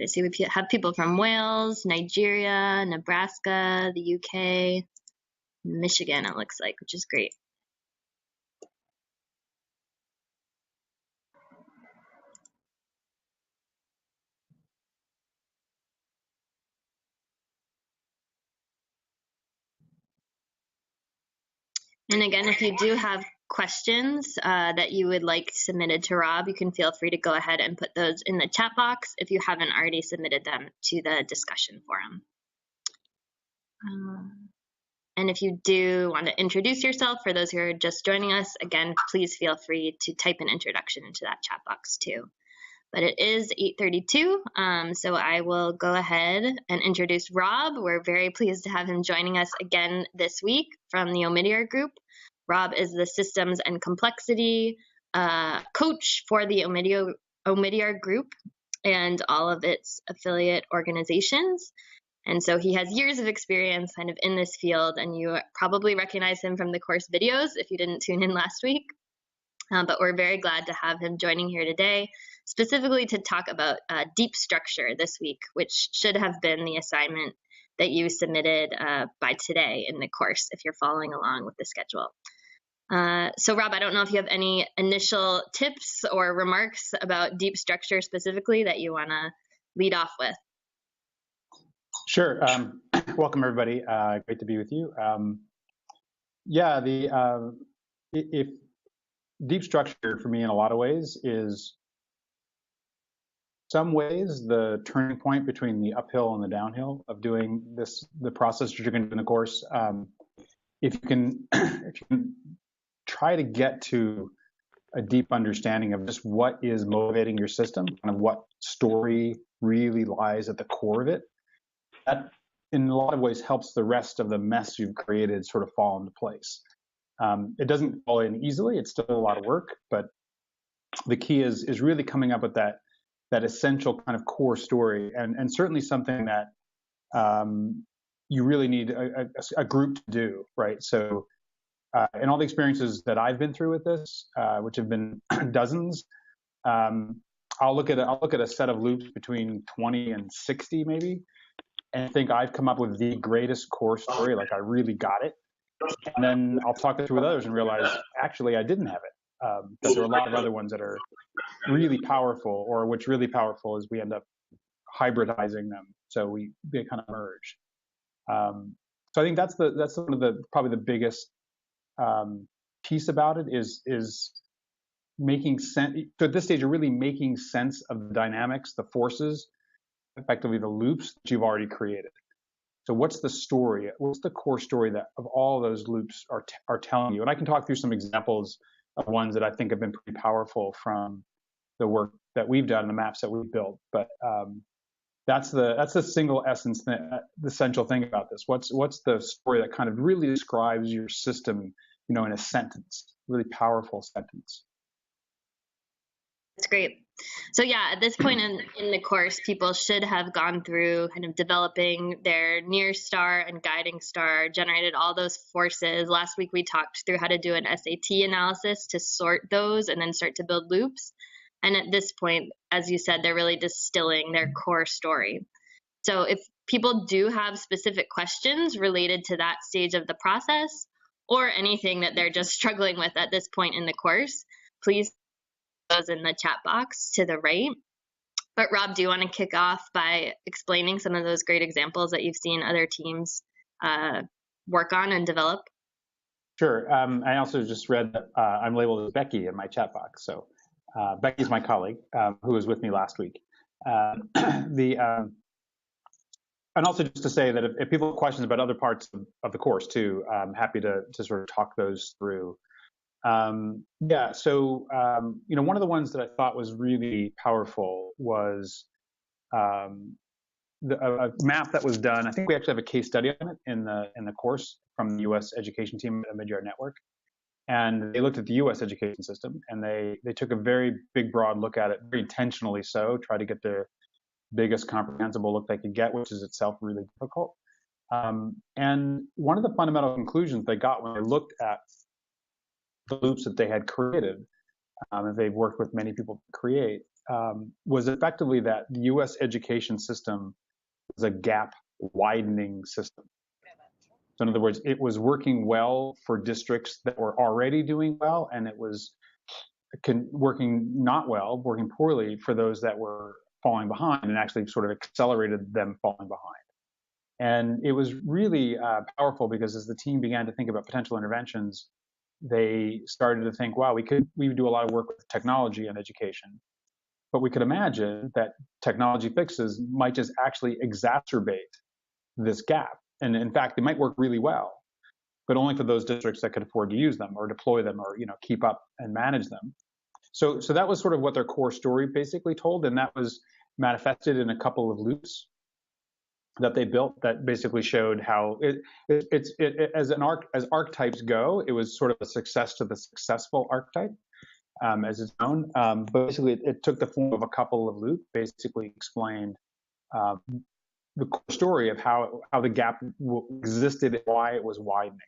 I see we have people from Wales, Nigeria, Nebraska, the UK, Michigan, it looks like, which is great. And again, if you do have questions that you would like submitted to Rob, you can feel free to go ahead and put those in the chat box if you haven't already submitted them to the discussion forum. And if you do want to introduce yourself, for those who are just joining us, again, please feel free to type an introduction into that chat box too. But it is 8:32, so I will go ahead and introduce Rob. We're very pleased to have him joining us again this week from the Omidyar Group. Rob is the Systems and Complexity coach for the Omidyar Group and all of its affiliate organizations. And so he has years of experience kind of in this field, and you probably recognize him from the course videos if you didn't tune in last week. But we're very glad to have him joining here today, specifically to talk about deep structure this week, which should have been the assignment that you submitted by today in the course if you're following along with the schedule. So Rob, I don't know if you have any initial tips or remarks about deep structure specifically that you want to lead off with. Sure. Welcome, everybody. Great to be with you. If deep structure for me in a lot of ways is some ways the turning point between the uphill and the downhill of doing the process that you're going to do in the course. If you can try to get to a deep understanding of just what is motivating your system, kind of what story really lies at the core of it, that in a lot of ways helps the rest of the mess you've created sort of fall into place. It doesn't fall in easily. It's still a lot of work, but the key is really coming up with that essential kind of core story, and certainly something that you really need a group to do, right? So in all the experiences that I've been through with this, which have been dozens, I'll look at a set of loops between 20 and 60 maybe, and think I've come up with the greatest core story, like I really got it. And then I'll talk it through with others and realize, actually, I didn't have it. But there are a lot of other ones that are really powerful, or what's really powerful is we end up hybridizing them. So they kind of merge. So I think that's one of the probably the biggest piece about it is making sense. So at this stage, you're really making sense of the dynamics, the forces, effectively the loops that you've already created. So what's the story? What's the core story that of all those loops are telling you? And I can talk through some examples of ones that I think have been pretty powerful from the work that we've done and the maps that we've built. But that's the single essence, the essential thing about this. What's the story that kind of really describes your system, in a sentence, really powerful sentence. That's great. So yeah, at this point in the course, people should have gone through kind of developing their near star and guiding star, generated all those forces. Last week, we talked through how to do an SAT analysis to sort those and then start to build loops. And at this point, as you said, they're really distilling their core story. So if people do have specific questions related to that stage of the process, or anything that they're just struggling with at this point in the course, please those in the chat box to the right. But Rob, do you want to kick off by explaining some of those great examples that you've seen other teams work on and develop? Sure. I also just read that I'm labeled as Becky in my chat box. So Becky's my colleague who was with me last week. And also just to say that if people have questions about other parts of the course too, I'm happy to sort of talk those through. One of the ones that I thought was really powerful was a map that was done. I think we actually have a case study on it in the course from the U.S. education team at Omidyar Network, and they looked at the U.S. education system, and they took a very big, broad look at it, very intentionally so, try to get the biggest comprehensible look they could get, which is itself really difficult. And one of the fundamental conclusions they got when they looked at the loops that they had created, and they've worked with many people to create, was effectively that the U.S. education system was a gap widening system. So in other words, it was working well for districts that were already doing well, and it was working poorly for those that were falling behind, and actually sort of accelerated them falling behind. And it was really powerful because as the team began to think about potential interventions, they started to think, wow, we would do a lot of work with technology and education, but we could imagine that technology fixes might just actually exacerbate this gap. And in fact, they might work really well, but only for those districts that could afford to use them or deploy them or keep up and manage them. So that was sort of what their core story basically told, and that was manifested in a couple of loops that they built that basically showed how as archetypes go, it was sort of a success to the successful archetype as its own. But basically, it took the form of a couple of loops, basically explained the core story of how the gap existed and why it was widening.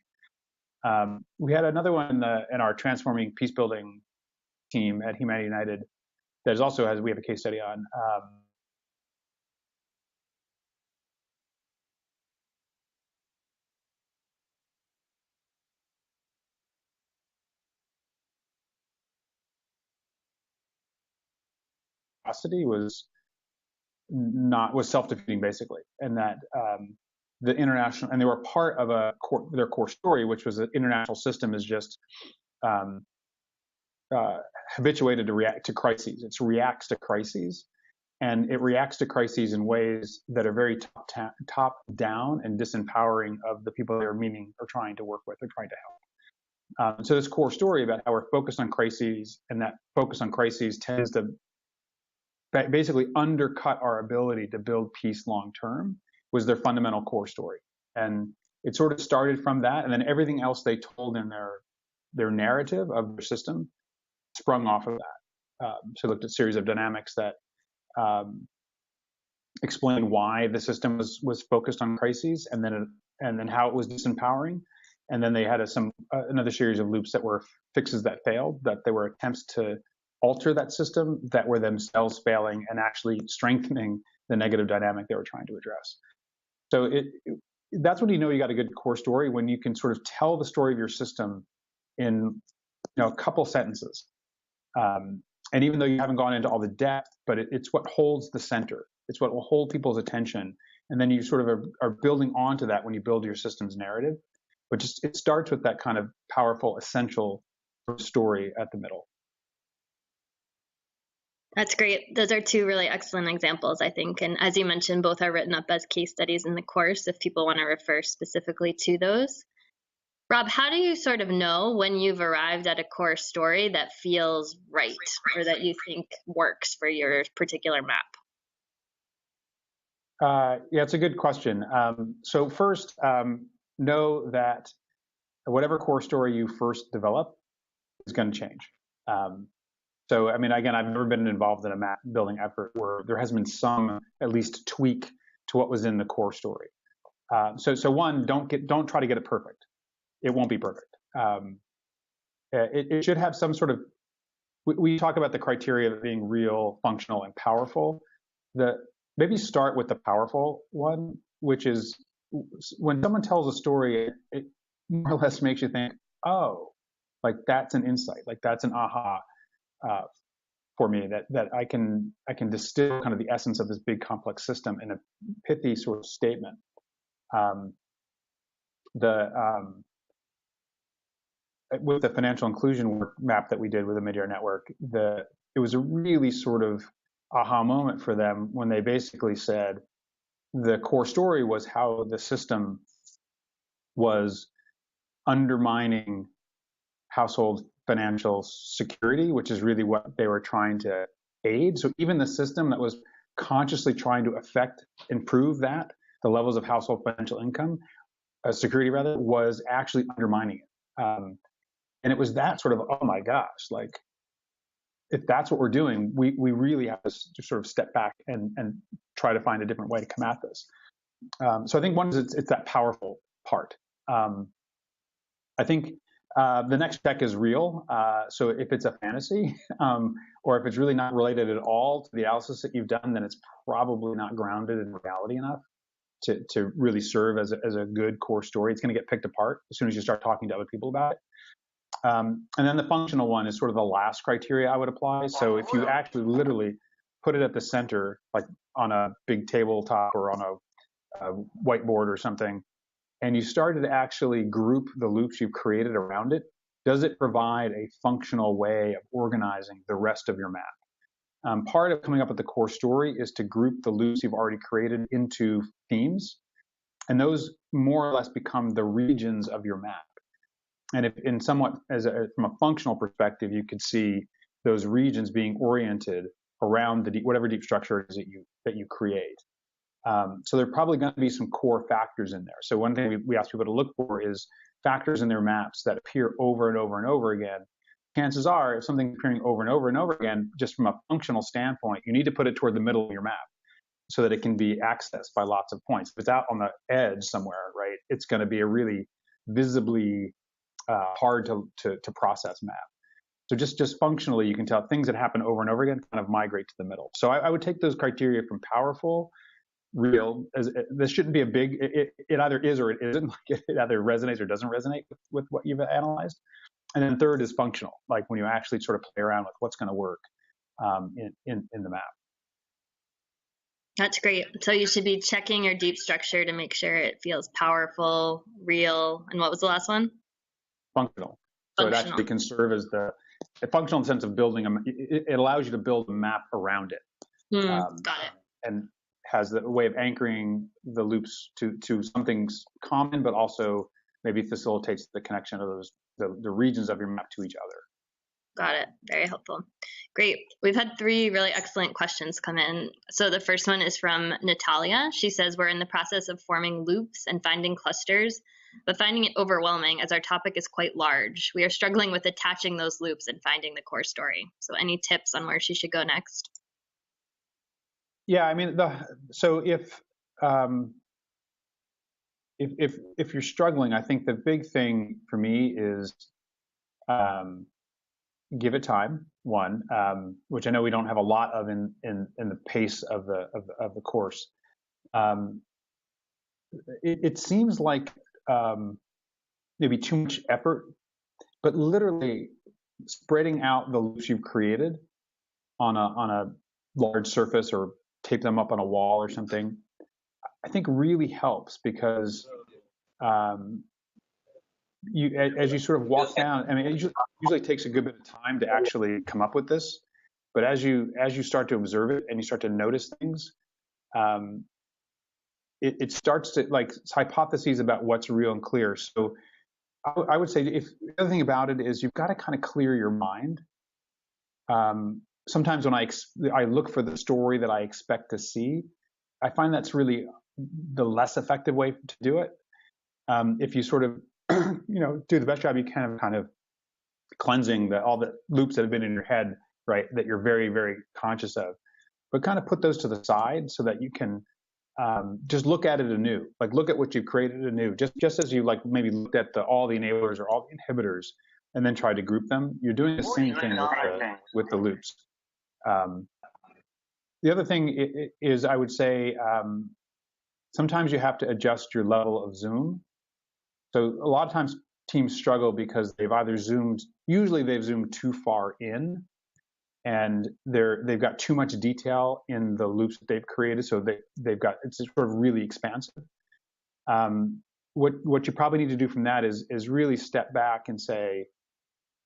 We had another one in our Transforming Peace Building team at Humanity United that also we have a case study on. Was self-defeating basically, and that the international, and they were part of their core story, which was the international system is just habituated to react to crises. It reacts to crises, and it reacts to crises in ways that are very top down and disempowering of the people they are trying to work with or trying to help. So this core story about how we're focused on crises, and that focus on crises tends to basically undercut our ability to build peace long term, was their fundamental core story. And it sort of started from that, and then everything else they told in their narrative of their system sprung off of that. So looked at a series of dynamics that explained why the system was focused on crises, and then how it was disempowering. And then they had another series of loops that were fixes that failed, that there were attempts to alter that system that were themselves failing and actually strengthening the negative dynamic they were trying to address. So that's when you got a good core story, when you can sort of tell the story of your system in a couple sentences. And even though you haven't gone into all the depth, but it's what holds the center. It's what will hold people's attention. And then you sort of are building onto that when you build your system's narrative. But it starts with that kind of powerful, essential story at the middle. That's great. Those are two really excellent examples, I think. And as you mentioned, both are written up as case studies in the course if people want to refer specifically to those. Rob, how do you sort of know when you've arrived at a core story that feels right or that you think works for your particular map? Yeah, it's a good question. So first, know that whatever core story you first develop is going to change. So, I mean, again, I've never been involved in a map building effort where there has been some, at least, tweak to what was in the core story. So one, don't try to get it perfect. It won't be perfect. It should have some sort of. We talk about the criteria of being real, functional, and powerful. Maybe start with the powerful one, which is when someone tells a story, it more or less makes you think, oh, like that's an insight, like that's an aha. For me, that I can distill kind of the essence of this big complex system in a pithy sort of statement. With the financial inclusion map that we did with the Mid-Year Network, it was a really sort of aha moment for them when they basically said the core story was how the system was undermining household financial security, which is really what they were trying to aid. So even the system that was consciously trying to improve the levels of household financial income, security rather, was actually undermining it. And it was that sort of, oh my gosh, like if that's what we're doing, we really have to sort of step back and try to find a different way to come at this. So I think one is it's that powerful part. I think The next check is real. So if it's a fantasy, or if it's really not related at all to the analysis that you've done, then it's probably not grounded in reality enough to really serve as a good core story. It's going to get picked apart as soon as you start talking to other people about it. And then the functional one is sort of the last criteria I would apply. So if you actually literally put it at the center, like on a big tabletop or on a whiteboard or something, and you started to actually group the loops you've created around it, does it provide a functional way of organizing the rest of your map? Part of coming up with the core story is to group the loops you've already created into themes, and those more or less become the regions of your map. And if in somewhat from a functional perspective, you could see those regions being oriented around whatever deep structure it is that you create. So there are probably going to be some core factors in there. So one thing we ask people to look for is factors in their maps that appear over and over and over again. Chances are, if something's appearing over and over and over again, just from a functional standpoint, you need to put it toward the middle of your map so that it can be accessed by lots of points. If it's out on the edge somewhere, right, it's going to be a really visibly hard to process map. So just functionally, you can tell things that happen over and over again kind of migrate to the middle. So I would take those criteria from powerful, real. This shouldn't be a big. It either is or it isn't. Like it either resonates or doesn't resonate with what you've analyzed. And then third is functional, like when you actually sort of play around with what's going to work in the map. That's great. So you should be checking your deep structure to make sure it feels powerful, real, and what was the last one? Functional. So it actually can serve as the functional in the sense of building it allows you to build a map around it. Got it. And has the way of anchoring the loops to something common, but also maybe facilitates the connection of the regions of your map to each other. Got it. Very helpful. Great. We've had 3 really excellent questions come in. So the first one is from Natalia. She says, we're in the process of forming loops and finding clusters, but finding it overwhelming as our topic is quite large. We are struggling with attaching those loops and finding the core story. So any tips on where she should go next? Yeah, I mean, so if you're struggling, I think the big thing for me is give it time. One, which I know we don't have a lot of in the pace of the course. It seems like maybe too much effort, but literally spreading out the loops you've created on a large surface or tape them up on a wall or something, I think really helps because as you sort of walk down, I mean, it usually takes a good bit of time to actually come up with this, but as you start to observe it and you start to notice things, it starts to like hypotheses about what's real and clear. So I would say the other thing about it is you've got to kind of clear your mind. Sometimes when I look for the story that I expect to see, I find that's really the less effective way to do it. If you sort of, do the best job you can of kind of cleansing all the loops that have been in your head, right, that you're very, very conscious of, but kind of put those to the side so that you can just look at it anew, like look at what you've created anew, just as you like maybe looked at all the enablers or all the inhibitors and then tried to group them. You're doing the same thing with the loops. The other thing is, I would say, sometimes you have to adjust your level of zoom. So a lot of times teams struggle because usually they've zoomed too far in, and they've got too much detail in the loops that they've created. So it's sort of really expansive. What you probably need to do from that is really step back and say,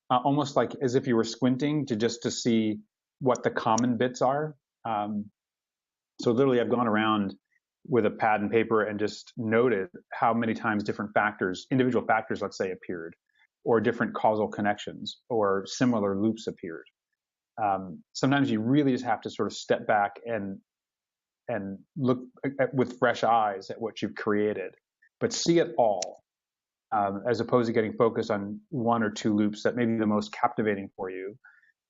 almost like as if you were squinting to see what the common bits are. So literally I've gone around with a pad and paper and just noted how many times different factors, individual factors, let's say, appeared, or different causal connections or similar loops appeared. Sometimes you really just have to sort of step back and look with fresh eyes at what you've created, but see it all, as opposed to getting focused on 1 or 2 loops that may be the most captivating for you.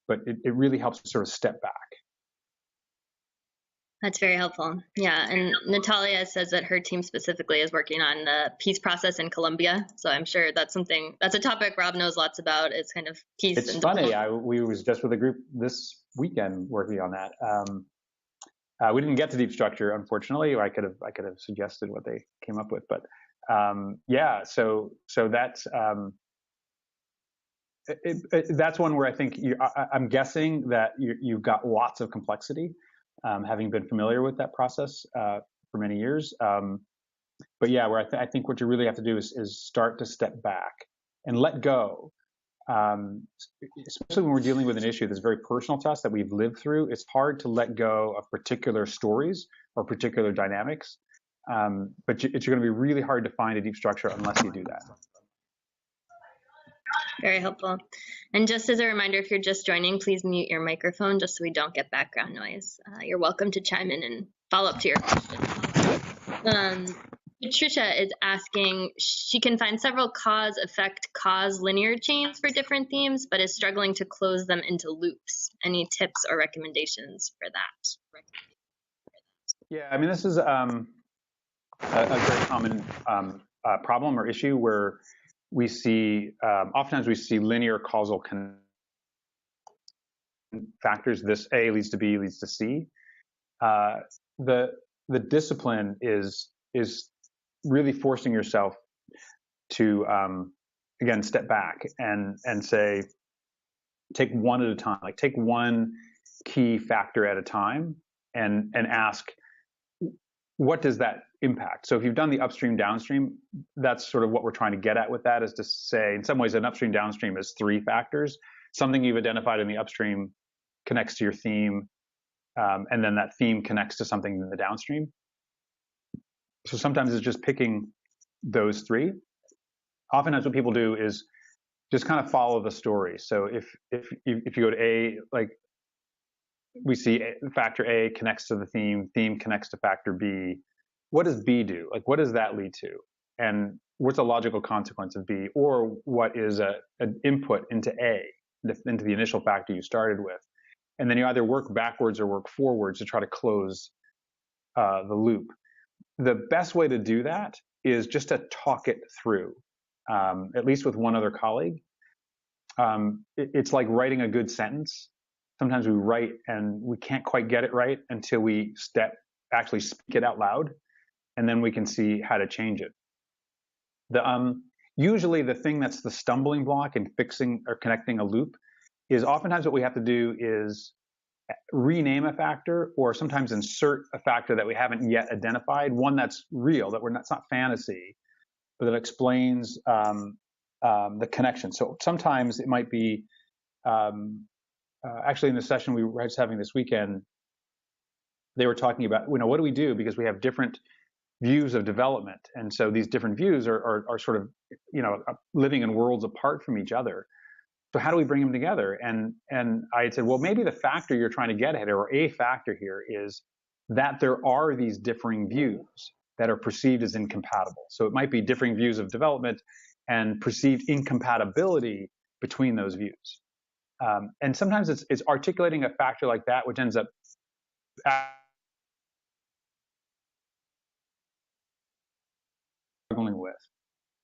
But it really helps to sort of step back. That's very helpful. Yeah, and Natalia says that her team specifically is working on the peace process in Colombia. So I'm sure that's a topic Rob knows lots about. Is kind of peace It's and funny. diplomacy. We was just with a group this weekend working on that. We didn't get to deep structure, unfortunately. Or I could have suggested what they came up with, but yeah. So that's that's one where I think I'm guessing that you've got lots of complexity, having been familiar with that process for many years. But yeah, where I think what you really have to do is start to step back and let go. Especially when we're dealing with an issue that's very personal to us that we've lived through, it's hard to let go of particular stories or particular dynamics. But it's going to be really hard to find a deep structure unless you do that. Very helpful. And just as a reminder, if you're just joining, please mute your microphone just so we don't get background noise. You're welcome to chime in and follow up to your question. Patricia is asking, she can find several cause linear chains for different themes, but is struggling to close them into loops. Any tips or recommendations for that? Yeah, I mean, this is a very common problem or issue where we see, oftentimes we see linear causal factors. This A leads to B leads to C. The discipline is really forcing yourself to again step back and say, take one at a time. Like take one key factor at a time and ask, what does that impact? So if you've done the upstream downstream, that's sort of what we're trying to get at with that, is to say, in some ways, an upstream downstream is three factors. Something you've identified in the upstream connects to your theme, and then that theme connects to something in the downstream. So sometimes it's just picking those three. Oftentimes what people do is just kind of follow the story. So if you go to A, like we see factor A connects to the theme connects to factor B. What does B do? Like what does that lead to? And what's a logical consequence of B? Or what is an input into A, into the initial factor you started with? And then you either work backwards or work forwards to try to close the loop. The best way to do that is just to talk it through, at least with one other colleague. It's like writing a good sentence. Sometimes we write and we can't quite get it right until we actually speak it out loud, and then we can see how to change it. Usually the thing that's the stumbling block in fixing or connecting a loop is oftentimes what we have to do is rename a factor, or sometimes insert a factor that we haven't yet identified, one that's real, it's not fantasy, but that explains the connection. So sometimes it might be, actually in the session we were having this weekend, they were talking about, what do we do? Because we have different views of development. And so these different views are sort of, living in worlds apart from each other. So how do we bring them together? And I had said, well, maybe the factor you're trying to get at, or a factor here, is that there are these differing views that are perceived as incompatible. So it might be differing views of development and perceived incompatibility between those views. And sometimes it's articulating a factor like that, which ends up struggling with,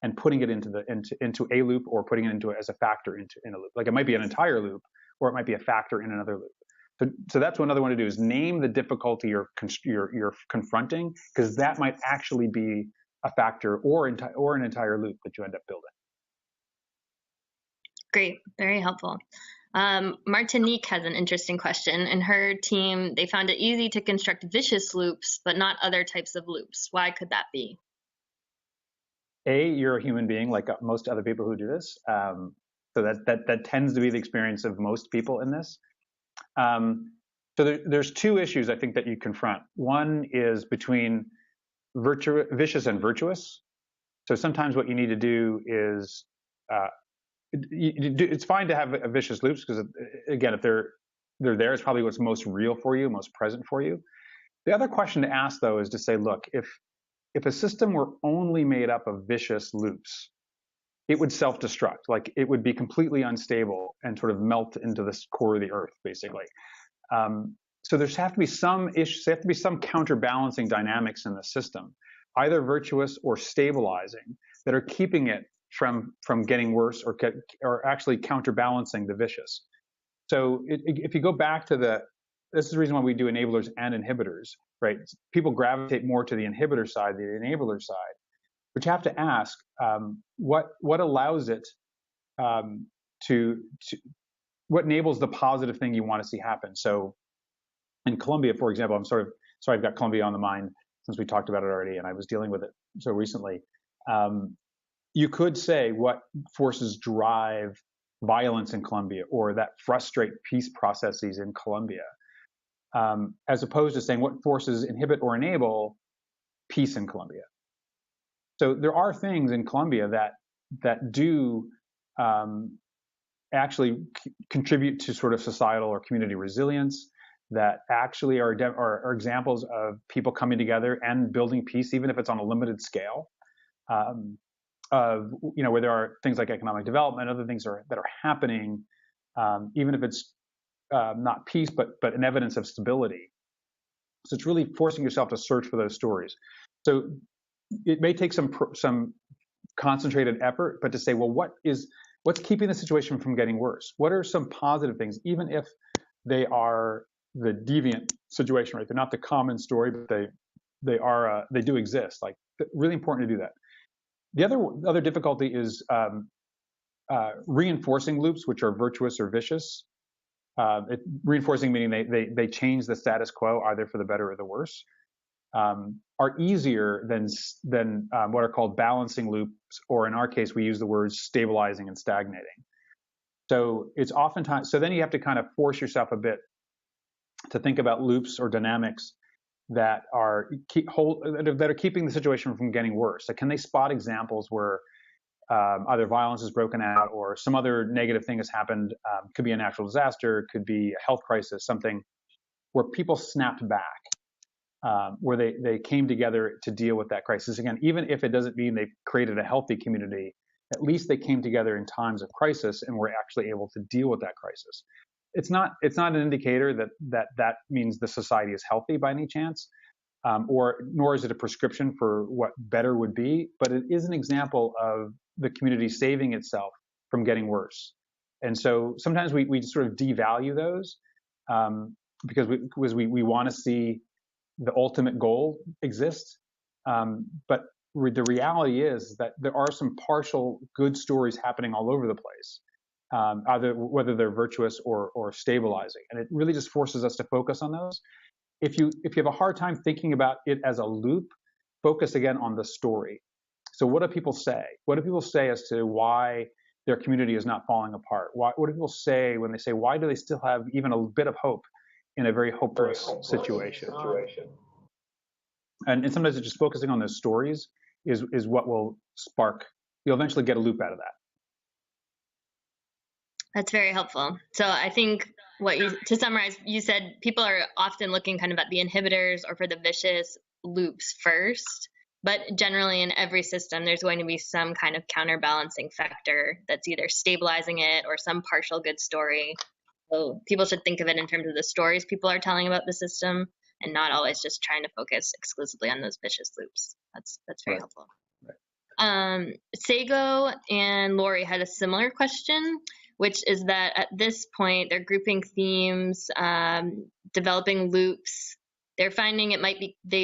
and putting it into a loop, or putting it into as a factor in a loop. Like it might be an entire loop, or it might be a factor in another loop. So that's another one to do, is name the difficulty you're confronting, because that might actually be a factor or an entire loop that you end up building. Great, very helpful. Martinique has an interesting question. In her team, they found it easy to construct vicious loops, but not other types of loops. Why could that be? You're a human being like most other people who do this. So that tends to be the experience of most people in this. So there's two issues I think that you confront. One is between vicious and virtuous. So sometimes what you need to do is, it's fine to have a vicious loops, because again, if they're there, it's probably what's most real for you, most present for you. The other question to ask, though, is to say, look, if a system were only made up of vicious loops, it would self-destruct. Like it would be completely unstable and sort of melt into the core of the earth, basically. so there have to be some issues, there have to be some counterbalancing dynamics in the system, either virtuous or stabilizing, that are keeping it from getting worse or actually counterbalancing the vicious. So if you go back to this is the reason why we do enablers and inhibitors, right? People gravitate more to the inhibitor side than the enabler side, but you have to ask what allows it to what enables the positive thing you want to see happen. So in Colombia, for example, I'm sorry I've got Colombia on the mind since we talked about it already, and I was dealing with it so recently. You could say what forces drive violence in Colombia or that frustrate peace processes in Colombia, as opposed to saying what forces inhibit or enable peace in Colombia. So there are things in Colombia that do actually contribute to sort of societal or community resilience, that actually are examples of people coming together and building peace, even if it's on a limited scale. Of where there are things like economic development, other things that are happening, even if it's not peace, but an evidence of stability. So it's really forcing yourself to search for those stories. So it may take some concentrated effort, but to say, well, what's keeping the situation from getting worse? What are some positive things, even if they are the deviant situation, right? They're not the common story, but they do exist. Like, really important to do that. The other difficulty is reinforcing loops, which are virtuous or vicious. Reinforcing meaning they change the status quo either for the better or the worse. Are easier than what are called balancing loops, or in our case, we use the words stabilizing and stagnating. So it's oftentimes, so then you have to kind of force yourself a bit to think about loops or dynamics that are keeping the situation from getting worse. So can they spot examples where either violence has broken out or some other negative thing has happened? Could be a natural disaster, could be a health crisis, something where people snapped back, where they came together to deal with that crisis. Again, even if it doesn't mean they created a healthy community, at least they came together in times of crisis and were actually able to deal with that crisis. It's not an indicator that means the society is healthy by any chance, nor is it a prescription for what better would be, but it is an example of the community saving itself from getting worse. And so sometimes we just sort of devalue those because we want to see the ultimate goal exist. But the reality is that there are some partial good stories happening all over the place, either whether they're virtuous or stabilizing. And it really just forces us to focus on those. If you have a hard time thinking about it as a loop, focus again on the story. So what do people say? What do people say as to why their community is not falling apart? What do people say when they say, why do they still have even a bit of hope in a very hopeless situation? And sometimes it's just focusing on those stories is what will spark. You'll eventually get a loop out of that. That's very helpful. So I think to summarize, you said people are often looking kind of at the inhibitors or for the vicious loops first, but generally in every system, there's going to be some kind of counterbalancing factor that's either stabilizing it or some partial good story. So people should think of it in terms of the stories people are telling about the system and not always just trying to focus exclusively on those vicious loops. That's very helpful. Right. Sego and Lori had a similar question, which is that at this point, they're grouping themes, developing loops. They're finding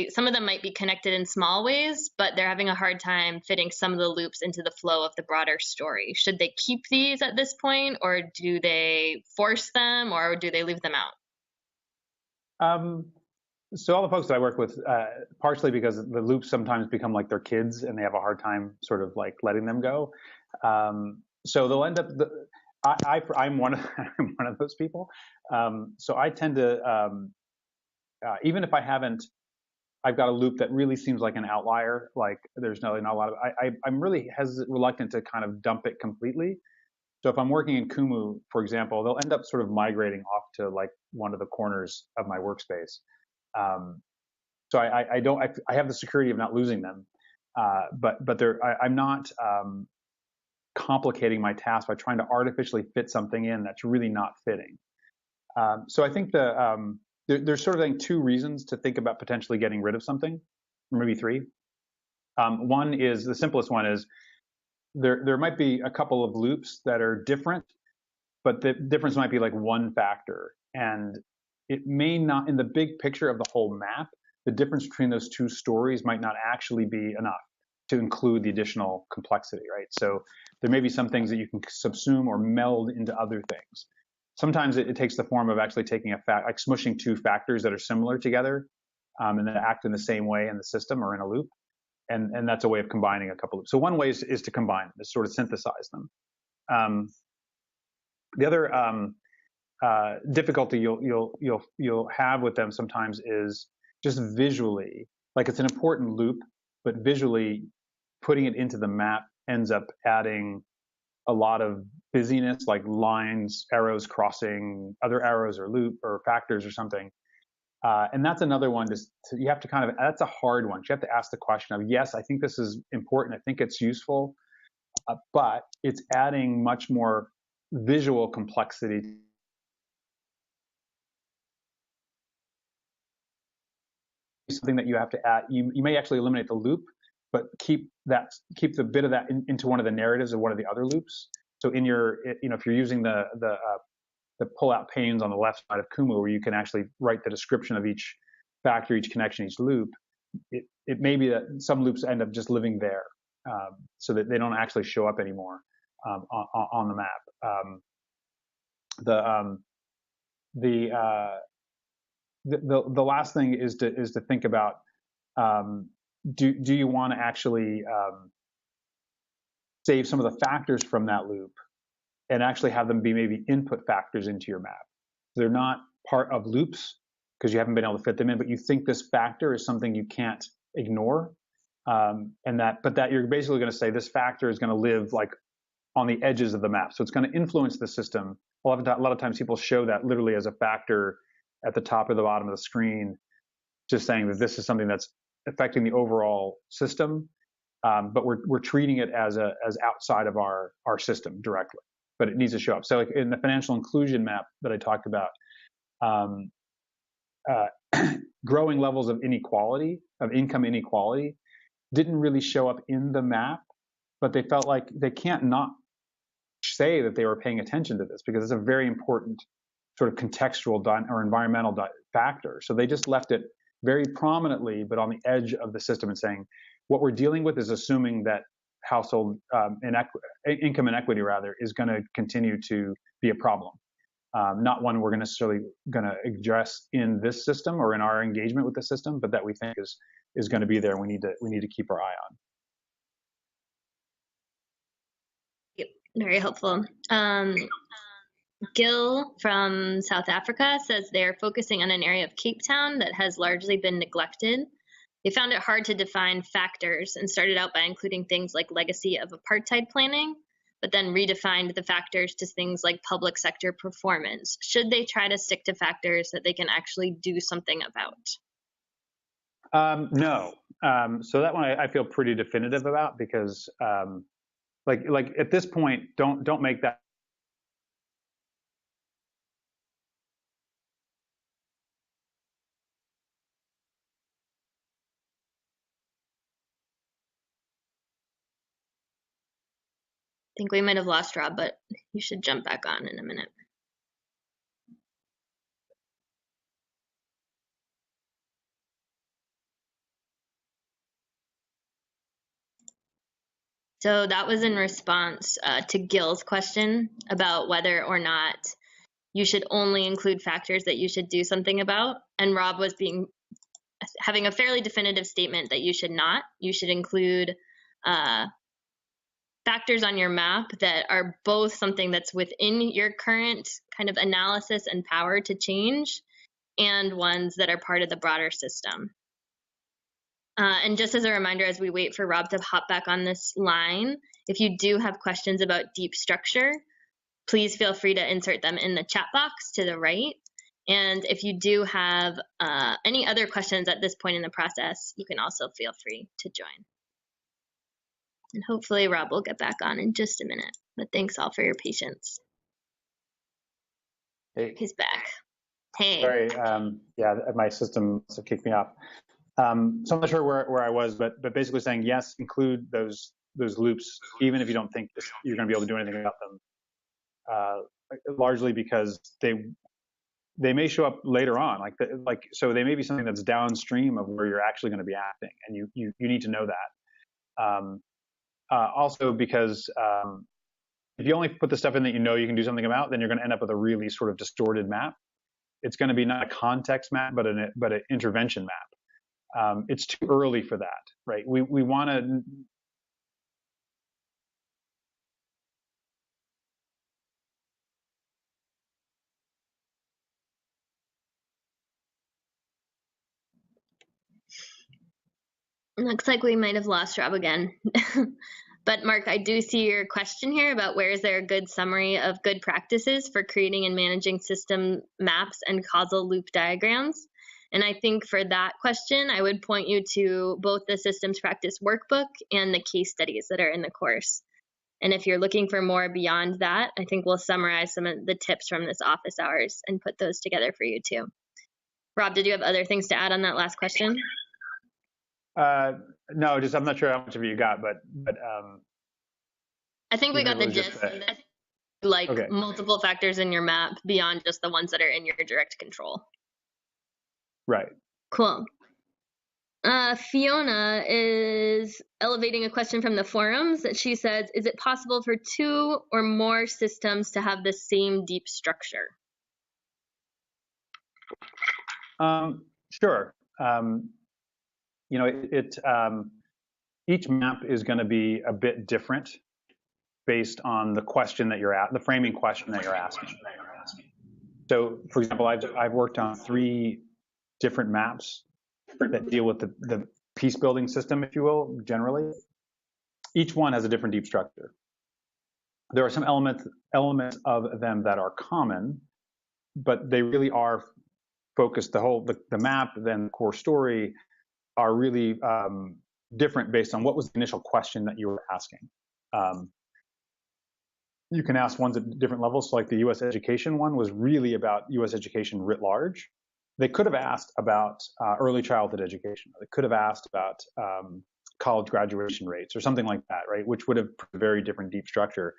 some of them might be connected in small ways, but they're having a hard time fitting some of the loops into the flow of the broader story. Should they keep these at this point, or do they force them, or do they leave them out? So all the folks that I work with, partially because the loops sometimes become like their kids and they have a hard time sort of like letting them go. So they'll end up, I'm one of those people. So I tend to, even if I've got a loop that really seems like an outlier, like there's not a lot of, I'm really reluctant to kind of dump it completely. So if I'm working in Kumu, for example, they'll end up sort of migrating off to like one of the corners of my workspace. So I have the security of not losing them, but I'm not complicating my task by trying to artificially fit something in that's really not fitting. So I think the there's sort of like two reasons to think about potentially getting rid of something, or maybe three. One is, the simplest one is, there might be a couple of loops that are different, but the difference might be like one factor. And it may not, in the big picture of the whole map, the difference between those two stories might not actually be enough to include the additional complexity, right? So there may be some things that you can subsume or meld into other things. Sometimes it takes the form of actually taking a fact, like smushing two factors that are similar together, and that act in the same way in the system or in a loop. And that's a way of combining a couple of. So one way is to combine them, to sort of synthesize them. The other difficulty you'll have with them sometimes is just visually, like it's an important loop, but visually putting it into the map ends up adding a lot of busyness, like lines, arrows crossing other arrows or loop or factors or something. And that's another one. You have to kind of, that's a hard one. You have to ask the question of, yes, I think this is important. I think it's useful, but it's adding much more visual complexity. Something that you have to add. You may actually eliminate the loop, but keep the bit of that into one of the narratives of one of the other loops. So in your, if you're using the pull-out panes on the left side of Kumu, where you can actually write the description of each factor, each connection, each loop, it may be that some loops end up just living there, so that they don't actually show up anymore on the map. The last thing is to think about, do you want to actually save some of the factors from that loop and actually have them be maybe input factors into your map. They're not part of loops because you haven't been able to fit them in, but you think this factor is something you can't ignore, but that you're basically going to say this factor is going to live like on the edges of the map, so it's going to influence the system. A lot of times people show that literally as a factor at the top or the bottom of the screen, just saying that this is something that's affecting the overall system, but we're treating it as outside of our system directly, but it needs to show up. So like in the financial inclusion map that I talked about, growing levels of inequality, of income inequality, didn't really show up in the map, but they felt like they can't not say that they were paying attention to this because it's a very important sort of contextual or environmental factor. So they just left it very prominently, but on the edge of the system, and saying, what we're dealing with is assuming that household income inequity rather is going to continue to be a problem, not one we're necessarily going to address in this system or in our engagement with the system, but that we think is going to be there. And we need to keep our eye on. Yep, very helpful. Gil from South Africa says they're focusing on an area of Cape Town that has largely been neglected. They found it hard to define factors and started out by including things like legacy of apartheid planning, but then redefined the factors to things like public sector performance. Should they try to stick to factors that they can actually do something about? No. So that one I feel pretty definitive about, because like at this point, don't make that. I think we might have lost Rob, but you should jump back on in a minute. So that was in response to Gil's question about whether or not you should only include factors that you should do something about. And Rob was having a fairly definitive statement that you should not. You should include factors on your map that are both something that's within your current kind of analysis and power to change, and ones that are part of the broader system. And just as a reminder, as we wait for Rob to hop back on this line, if you do have questions about deep structure, please feel free to insert them in the chat box to the right. And if you do have any other questions at this point in the process, you can also feel free to join. And hopefully Rob will get back on in just a minute. But thanks all for your patience. Hey. He's back. Hey. Sorry, yeah, my system must have kicked me off. So I'm not sure where I was, but basically saying yes, include those loops, even if you don't think you're going to be able to do anything about them. Largely because they may show up later on, so they may be something that's downstream of where you're actually going to be acting, and you need to know that. Also because if you only put the stuff in that you know you can do something about, then you're going to end up with a really sort of distorted map. It's going to be not a context map, but an intervention map. It's too early for that, right? We want to. Looks like we might have lost Rob again. But Mark, I do see your question here about where is there a good summary of good practices for creating and managing system maps and causal loop diagrams. And I think for that question, I would point you to both the systems practice workbook and the case studies that are in the course. And if you're looking for more beyond that, I think we'll summarize some of the tips from this office hours and put those together for you too. Rob, did you have other things to add on that last question? No, just I'm not sure how much of it you got, but I think we got the gist. Like okay. Multiple factors in your map beyond just the ones that are in your direct control. Right. Cool. Fiona is elevating a question from the forums that she says, is it possible for 2 or more systems to have the same deep structure? Sure. You know, each map is going to be a bit different based on the question that you're at, the framing question that you're asking. So, for example, I've worked on 3 different maps that deal with the piece building system, if you will, generally. Each one has a different deep structure. There are some elements of them that are common, but they really are focused. The map, then the core story, are really different based on what was the initial question that you were asking. You can ask ones at different levels. So like the U.S. education one was really about U.S. education writ large. They could have asked about early childhood education. They could have asked about college graduation rates or something like that, right? Which would have a very different deep structure.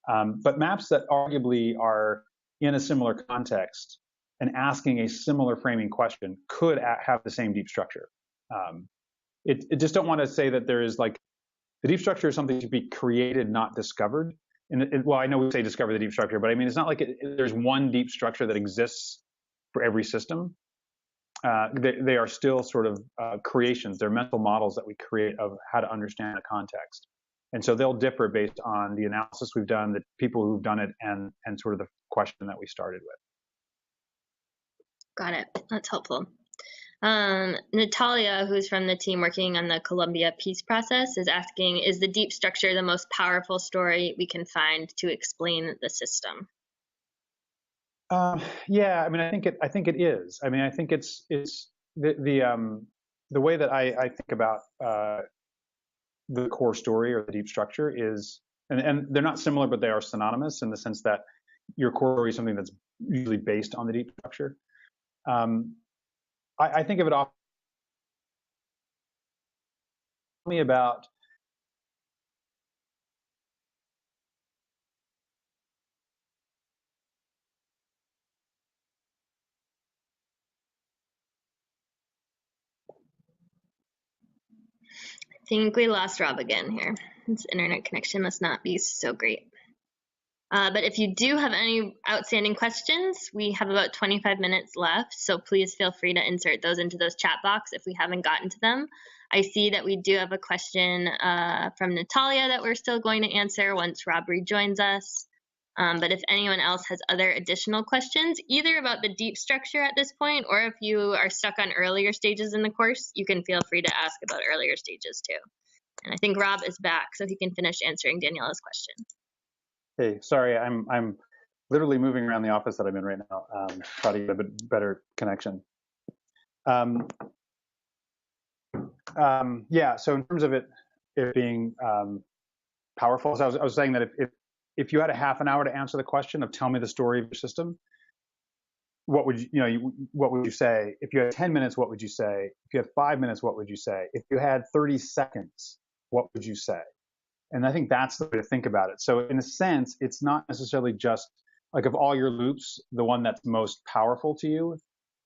But maps that arguably are in a similar context and asking a similar framing question could have the same deep structure. It just don't want to say that there is like the deep structure is something to be created, not discovered. And well, I know we say discover the deep structure, but I mean, it's not like there's one deep structure that exists for every system. They are still sort of creations. They're mental models that we create of how to understand a context. And so they'll differ based on the analysis we've done, the people who've done it, and sort of the question that we started with. Got it. That's helpful. Natalia, who's from the team working on the Columbia Peace Process, is asking, is the deep structure the most powerful story we can find to explain the system? Yeah, I mean, I think it is. I mean, I think it's the way that I think about the core story or the deep structure is, and they're not similar, but they are synonymous in the sense that your core story is something that's usually based on the deep structure. I think of it often about I think we lost Rob again here. His internet connection must not be so great. But if you do have any outstanding questions, we have about 25 minutes left, so please feel free to insert those into those chat box if we haven't gotten to them. I see that we do have a question from Natalia that we're still going to answer once Rob rejoins us. But if anyone else has other additional questions, either about the deep structure at this point, or if you are stuck on earlier stages in the course, you can feel free to ask about earlier stages too. And I think Rob is back, so he can finish answering Daniela's question. Hey, sorry, I'm literally moving around the office that I'm in right now, try to get a bit better connection. Yeah, so in terms of it being powerful, so I was saying that if you had a half an hour to answer the question of tell me the story of your system, what would what would you say? If you had 10 minutes, what would you say? If you had 5 minutes, what would you say? If you had 30 seconds, what would you say? And I think that's the way to think about it. So in a sense, it's not necessarily just like of all your loops, the one that's most powerful to you.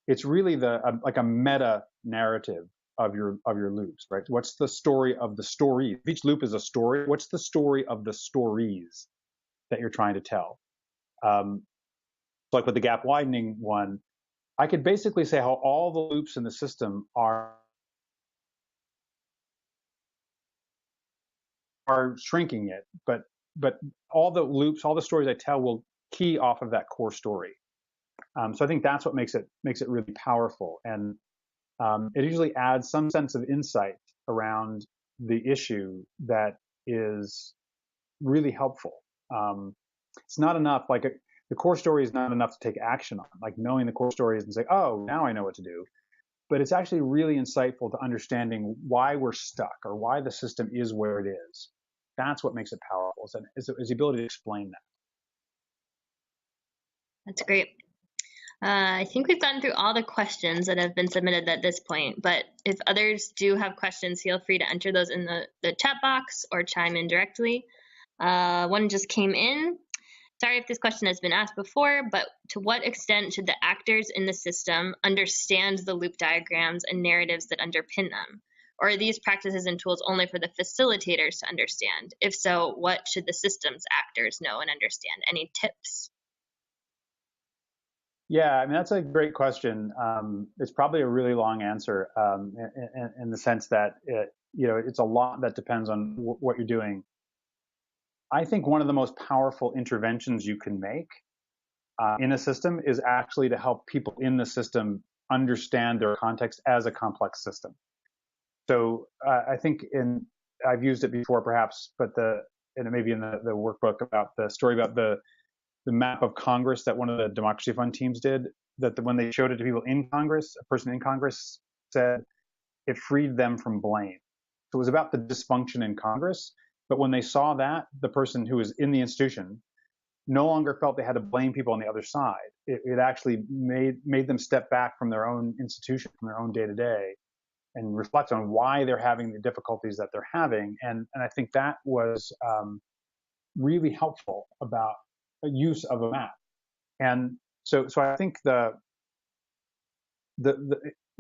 It's really like a meta narrative of your loops, right? What's the story of the story? If each loop is a story, what's the story of the stories that you're trying to tell? Like with the gap widening one, I could basically say how all the loops in the system are shrinking it, but all the loops, all the stories I tell will key off of that core story. So I think that's what makes it really powerful, and it usually adds some sense of insight around the issue that is really helpful. It's not enough, like the core story is not enough to take action on, like knowing the core story is and say, oh, now I know what to do. But it's actually really insightful to understanding why we're stuck or why the system is where it is. That's what makes it powerful, is the ability to explain that. That's great. I think we've gotten through all the questions that have been submitted at this point, but if others do have questions, feel free to enter those in the chat box or chime in directly. One just came in. Sorry if this question has been asked before, but to what extent should the actors in the system understand the loop diagrams and narratives that underpin them? Or are these practices and tools only for the facilitators to understand? If so, what should the system's actors know and understand? Any tips? Yeah, I mean, that's a great question. It's probably a really long answer in the sense that it's a lot that depends on what you're doing. I think one of the most powerful interventions you can make in a system is actually to help people in the system understand their context as a complex system. So I think I've used it before perhaps, but maybe in the workbook about the story about the map of Congress that one of the Democracy Fund teams did, that when they showed it to people in Congress, a person in Congress said it freed them from blame. So it was about the dysfunction in Congress, but when they saw that, the person who was in the institution no longer felt they had to blame people on the other side. It actually made them step back from their own institution, from their own day-to-day, and reflect on why they're having the difficulties that they're having. And I think that was really helpful about the use of a map. And so I think the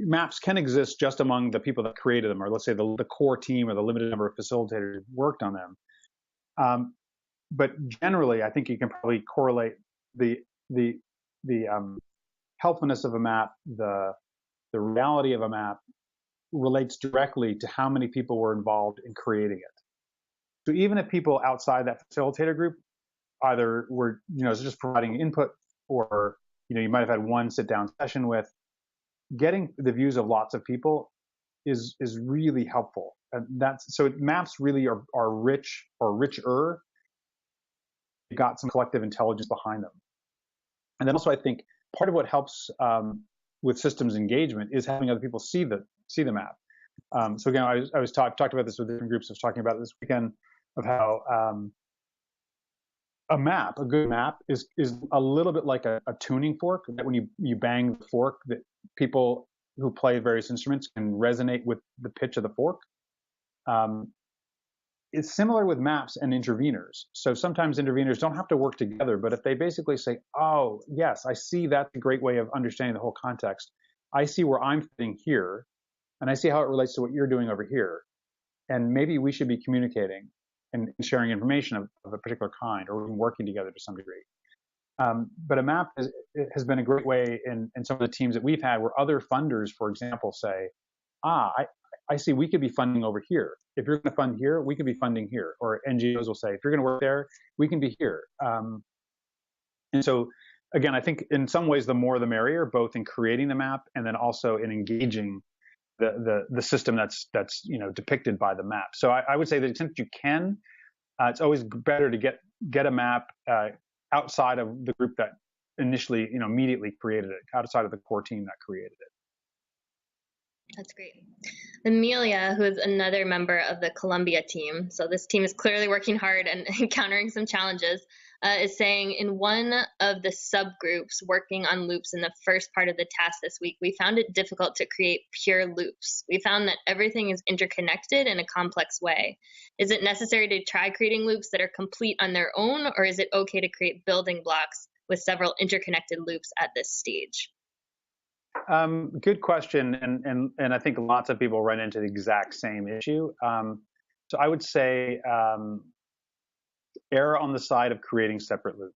maps can exist just among the people that created them, or let's say the core team or the limited number of facilitators who worked on them. But generally, I think you can probably correlate the helpfulness of a map, the reality of a map relates directly to how many people were involved in creating it. So even if people outside that facilitator group either were just providing input, or you might have had one sit-down session with, getting the views of lots of people is really helpful. And so maps really are rich or richer. Got some collective intelligence behind them. And then also I think part of what helps with systems engagement is having other people see the map. So again, I was talked about this with different groups. I was talking about this weekend of how a good map is a little bit like a tuning fork, that when you bang the fork, that people who play various instruments can resonate with the pitch of the fork. It's similar with maps and interveners. So sometimes interveners don't have to work together, but if they basically say, oh, yes, I see that's a great way of understanding the whole context. I see where I'm fitting here, and I see how it relates to what you're doing over here. And maybe we should be communicating and sharing information of a particular kind, or even working together to some degree. But a map has been a great way in some of the teams that we've had, where other funders, for example, say, I see we could be funding over here. If you're going to fund here, we could be funding here. Or NGOs will say, if you're going to work there, we can be here. And so, again, I think in some ways, the more the merrier, both in creating the map and then also in engaging the system that's depicted by the map. So I would say that since you can, it's always better to get a map outside of the group that initially, immediately created it, outside of the core team that created it. That's great. Amelia, who is another member of the Columbia team, so this team is clearly working hard and encountering some challenges, is saying, in one of the subgroups working on loops in the first part of the task this week, we found it difficult to create pure loops. We found that everything is interconnected in a complex way. Is it necessary to try creating loops that are complete on their own, or is it okay to create building blocks with several interconnected loops at this stage? Good question, and I think lots of people run into the exact same issue. So I would say err on the side of creating separate loops.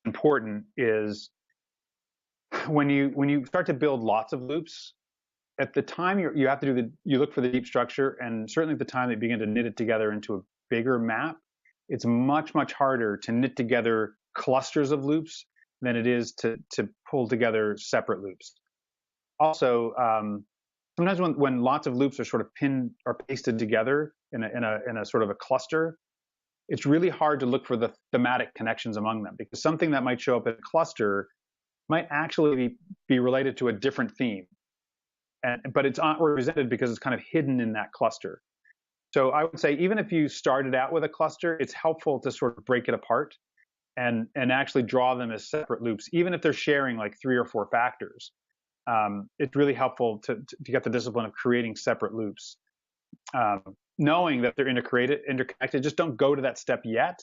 Important is when you start to build lots of loops, at the time you have to do you look for the deep structure, and certainly at the time that you begin to knit it together into a bigger map, it's much harder to knit together clusters of loops than it is to pull together separate loops. Also, sometimes when lots of loops are sort of pinned or pasted together in a sort of a cluster, it's really hard to look for the thematic connections among them, because something that might show up in a cluster might actually be related to a different theme, but it's not represented because it's kind of hidden in that cluster. So I would say even if you started out with a cluster, it's helpful to sort of break it apart and actually draw them as separate loops, even if they're sharing like 3 or 4 factors. It's really helpful to get the discipline of creating separate loops. Knowing that they're interconnected, just don't go to that step yet,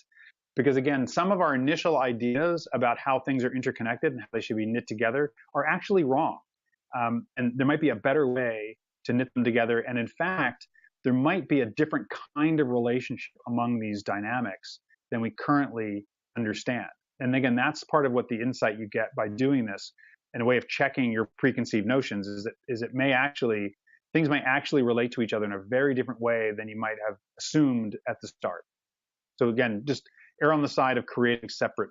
because again, some of our initial ideas about how things are interconnected and how they should be knit together are actually wrong. And there might be a better way to knit them together. And in fact, there might be a different kind of relationship among these dynamics than we currently understand. And again, that's part of what the insight you get by doing this, and a way of checking your preconceived notions, is that things may actually relate to each other in a very different way than you might have assumed at the start. So again, just err on the side of creating separate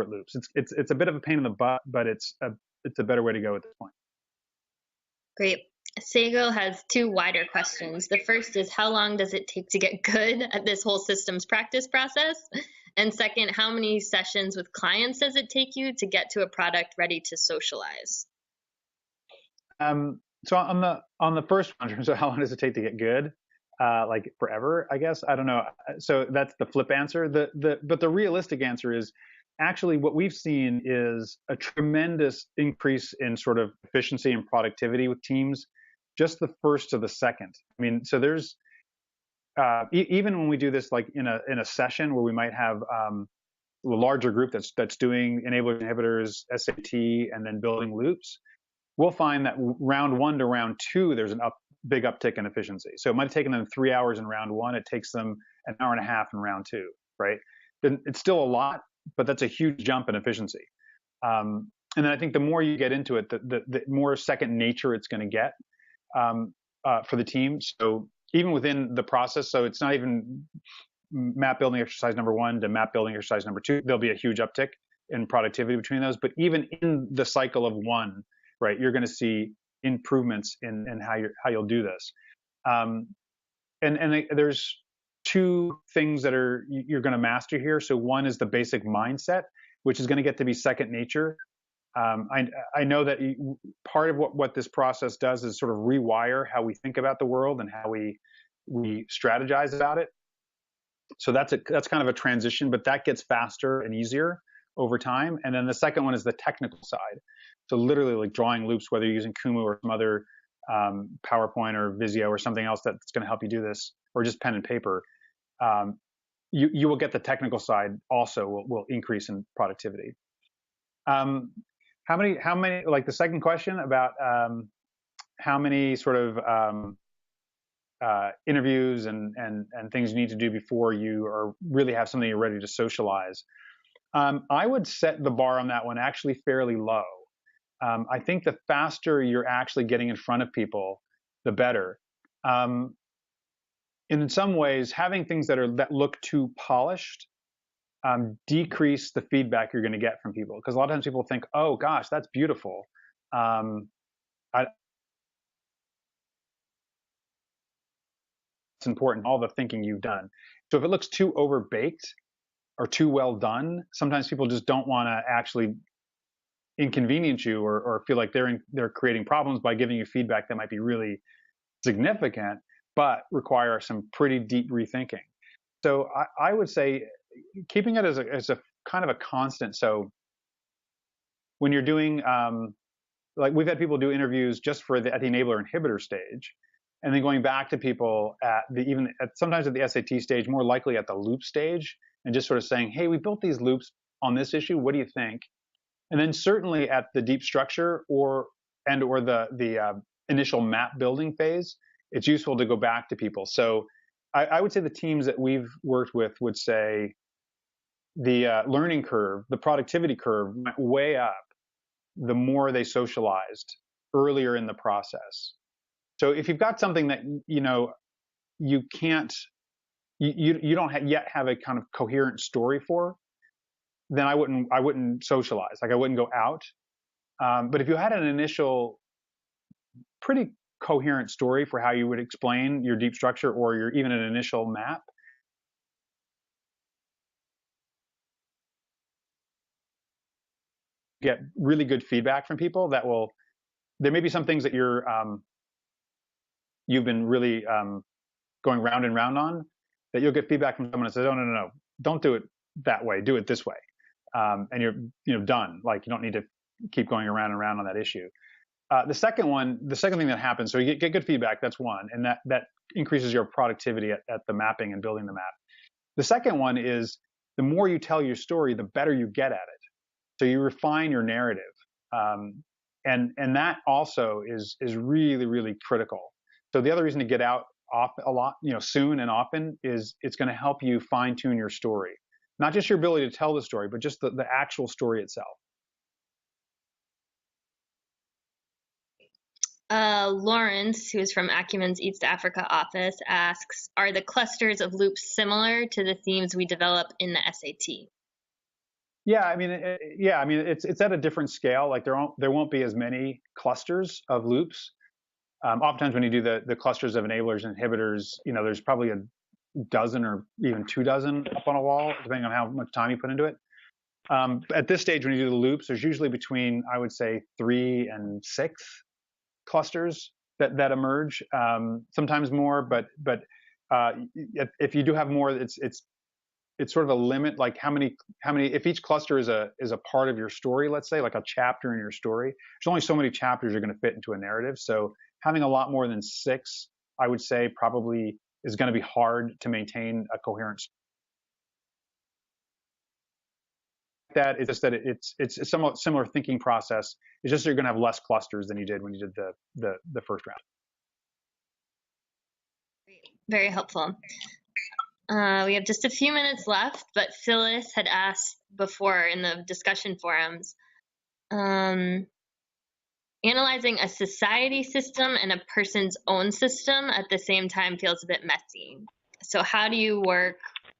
loops. It's a bit of a pain in the butt, but it's a better way to go at this point. Great. Sego has 2 wider questions. The first is, how long does it take to get good at this whole systems practice process? And second, how many sessions with clients does it take you to get to a product ready to socialize? So on the first one, so how long does it take to get good? Like forever, I guess. I don't know. So that's the flip answer. But the realistic answer is actually what we've seen is a tremendous increase in sort of efficiency and productivity with teams, just the first to the second. I mean, so there's even when we do this like in a session where we might have a larger group that's doing enabler inhibitors, SAT, and then building loops, we'll find that round 1 to round 2, there's big uptick in efficiency. So it might have taken them 3 hours in round 1. It takes them an hour and a half in round 2, right? Then it's still a lot, but that's a huge jump in efficiency. And then I think the more you get into it, the more second nature it's going to get for the team. So even within the process, so it's not even map building exercise number 1 to map building exercise number 2, there'll be a huge uptick in productivity between those. But even in the cycle of 1, right, you're going to see improvements in how you'll do this. And there's 2 things that you're going to master here. So one is the basic mindset, which is going to get to be second nature. I know that part of what this process does is sort of rewire how we think about the world and how we strategize about it. So that's kind of a transition, but that gets faster and easier over time. And then the second one is the technical side. So literally like drawing loops, whether you're using Kumu or some other PowerPoint or Visio or something else that's going to help you do this, or just pen and paper, you will get the technical side also will increase in productivity. How many, like the second question about how many sort of interviews and things you need to do before you really have something you're ready to socialize. I would set the bar on that one actually fairly low. I think the faster you're actually getting in front of people, the better. In some ways, having things that look too polished decrease the feedback you're going to get from people, because a lot of times people think, "Oh gosh, that's beautiful." It's important, all the thinking you've done. So if it looks too overbaked or too well done, sometimes people just don't want to actually inconvenience you or feel like they're creating problems by giving you feedback that might be really significant. but require some pretty deep rethinking. So I would say keeping it as a kind of a constant. So when you're doing, like we've had people do interviews just for at the enabler inhibitor stage, and then going back to people at sometimes at the SAT stage, more likely at the loop stage, and just sort of saying, hey, we built these loops on this issue. What do you think? And then certainly at the deep structure or the initial map building phase, it's useful to go back to people. So I would say the teams that we've worked with would say the learning curve, the productivity curve went way up the more they socialized earlier in the process. So if you've got something that you can't, you don't yet have a kind of coherent story for, then I wouldn't socialize. Like I wouldn't go out. But if you had an initial pretty coherent story for how you would explain your deep structure or your even an initial map, get really good feedback from people that will, there may be some things that you've been really going round and round on that you'll get feedback from someone that says, oh, no, don't do it that way. Do it this way. And you're done. Like you don't need to keep going around and around on that issue. The second thing that happens, so you get good feedback, that's one, and that increases your productivity at the mapping and building the map. The second one is the more you tell your story, the better you get at it. So you refine your narrative. And that also is really, really critical. So the other reason to get out a lot, soon and often is it's going to help you fine tune your story. Not just your ability to tell the story, but just the actual story itself. Lawrence, who is from Acumen's East Africa office, asks, are the clusters of loops similar to the themes we develop in the SAT? Yeah, I mean, it's at a different scale. Like there won't be as many clusters of loops. Oftentimes when you do the clusters of enablers and inhibitors, there's probably a dozen or even 24 up on a wall, depending on how much time you put into it. At this stage, when you do the loops, there's usually between, I would say, 3 and 6 clusters that emerge. Sometimes more, but if you do have more, it's sort of a limit, like how many, if each cluster is a part of your story, let's say, like a chapter in your story, there's only so many chapters you're going to fit into a narrative. So having a lot more than 6, I would say, probably is going to be hard to maintain a coherent story. That it's just that it's a somewhat similar thinking process. It's just that you're going to have less clusters than you did when you did the first round. Very helpful. We have just a few minutes left, but Phyllis had asked before in the discussion forums, analyzing a society system and a person's own system at the same time feels a bit messy. So how do you work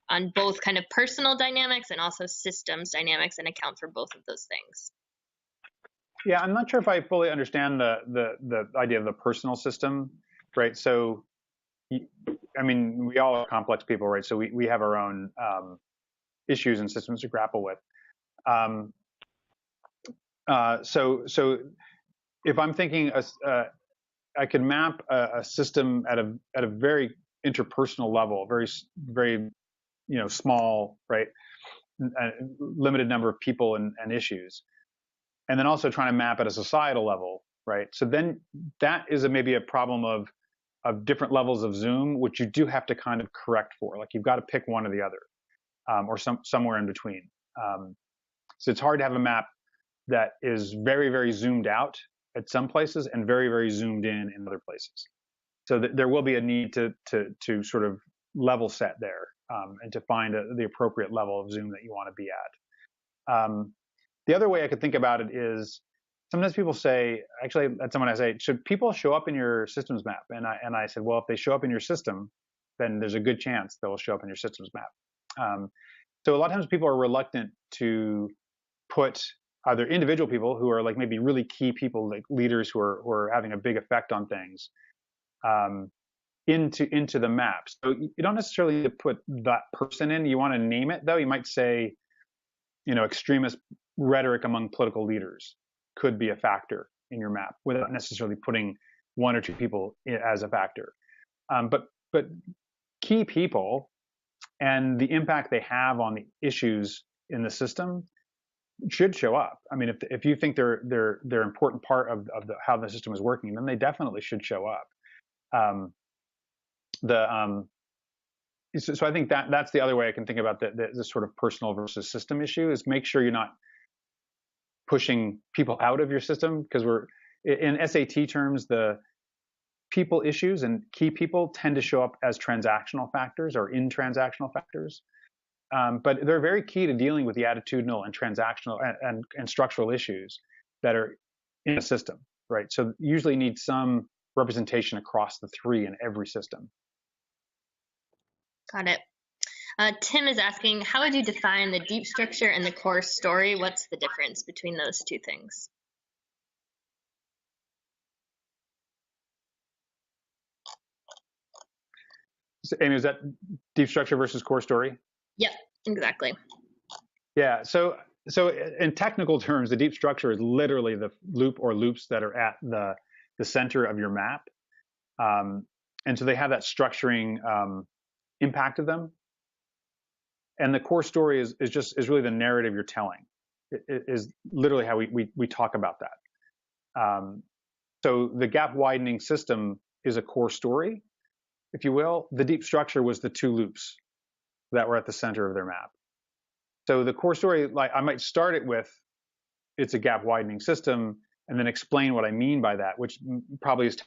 on both kind of personal dynamics and also systems dynamics and account for both of those things? Yeah, I'm not sure if I fully understand the idea of the personal system, right? So, I mean, we all are complex people, right? So we have our own issues and systems to grapple with. So if I'm thinking, I could map a system at a very interpersonal level, very small, right, limited number of people and issues, and then also trying to map at a societal level, right? So then that is maybe a problem of different levels of zoom, which you do have to kind of correct for. Like you've got to pick one or the other, or somewhere in between. So it's hard to have a map that is very, very zoomed out at some places and very, very zoomed in other places. So there will be a need to sort of level set there, and to find the appropriate level of zoom that you want to be at. The other way I could think about it is sometimes people say, actually, that's someone I say, should people show up in your systems map? And I said, well, if they show up in your system, then there's a good chance they'll show up in your systems map. So a lot of times people are reluctant to put either individual people who are like maybe really key people, like leaders who are having a big effect on things, into the map. So you don't necessarily need to put that person in. You want to name it though. You might say, extremist rhetoric among political leaders could be a factor in your map without necessarily putting 1 or 2 people as a factor. But key people and the impact they have on the issues in the system should show up. I mean, if you think they're important part of how the system is working, then they definitely should show up. So I think that's the other way I can think about the sort of personal versus system issue, is make sure you're not pushing people out of your system, because we're in SAT terms, the people issues and key people tend to show up as transactional factors or in transactional factors. But they're very key to dealing with the attitudinal and transactional and structural issues that are in a system, right? So usually need some representation across the three in every system. Got it. Tim is asking, how would you define the deep structure and the core story? What's the difference between those two things? So, Amy, is that deep structure versus core story? Yep, exactly. Yeah. So in technical terms, the deep structure is literally the loop or loops that are at the center of your map, and so they have that structuring impact of them. And the core story is really the narrative you're telling. It is literally how we talk about that. So the gap widening system is a core story, if you will. The deep structure was the two loops that were at the center of their map. So the core story, like, I might start it with, it's a gap widening system, and then explain what I mean by that, which probably is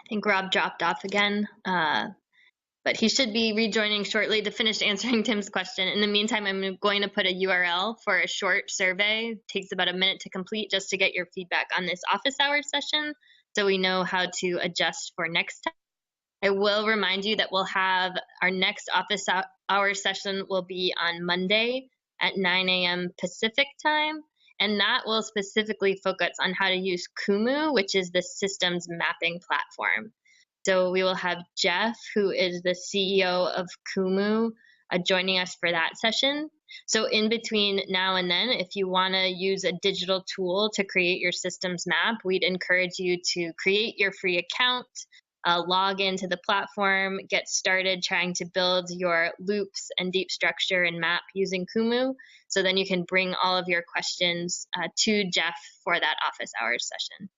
I think Rob dropped off again, but he should be rejoining shortly to finish answering Tim's question. In the meantime, I'm going to put a URL for a short survey. It takes about a minute to complete, just to get your feedback on this office hours session, so we know how to adjust for next time. I will remind you that we'll have our next office hours session will be on Monday at 9 a.m. Pacific time. And that will specifically focus on how to use Kumu, which is the systems mapping platform. So we will have Jeff, who is the CEO of Kumu, joining us for that session. So in between now and then, if you want to use a digital tool to create your systems map, we'd encourage you to create your free account, log into the platform, get started trying to build your loops and deep structure and map using Kumu. So then you can bring all of your questions to Jeff for that office hours session.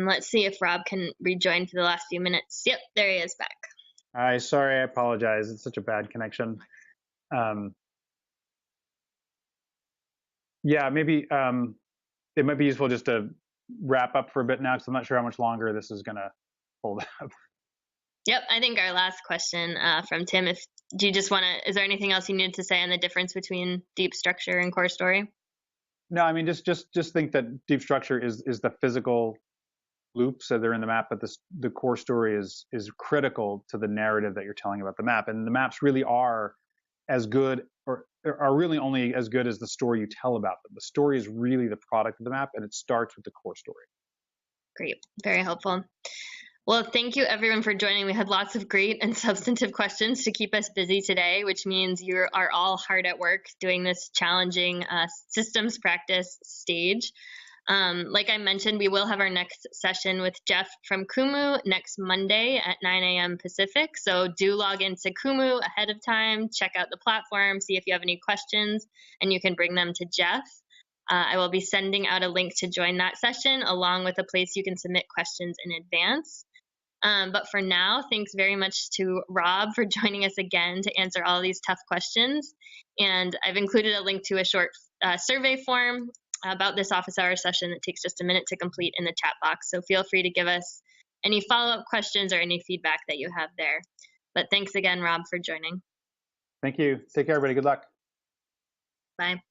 Let's see if Rob can rejoin for the last few minutes. Yep, there he is back. Hi, sorry, I apologize. It's such a bad connection. Yeah, maybe it might be useful just to wrap up for a bit now, because I'm not sure how much longer this is going to hold up. Yep, I think our last question from Tim, if do you just want to, is there anything else you needed to say on the difference between deep structure and core story? No, I mean, just think that deep structure is the physical loops that are in the map, but the core story is critical to the narrative that you're telling about the map. And the maps really are as good, or are really only as good as the story you tell about them. The story is really the product of the map, and it starts with the core story. Great, very helpful. Well, thank you everyone for joining. We had lots of great and substantive questions to keep us busy today, which means you are all hard at work doing this challenging systems practice stage. Like I mentioned, we will have our next session with Jeff from Kumu next Monday at 9 a.m. Pacific. So do log into Kumu ahead of time, check out the platform, see if you have any questions, and you can bring them to Jeff. I will be sending out a link to join that session, along with a place you can submit questions in advance. But for now, thanks very much to Rob for joining us again to answer all these tough questions. And I've included a link to a short survey form about this office hour session that takes just a minute to complete in the chat box. So feel free to give us any follow-up questions or any feedback that you have there. But thanks again, Rob, for joining. Thank you. Take care, everybody. Good luck. Bye.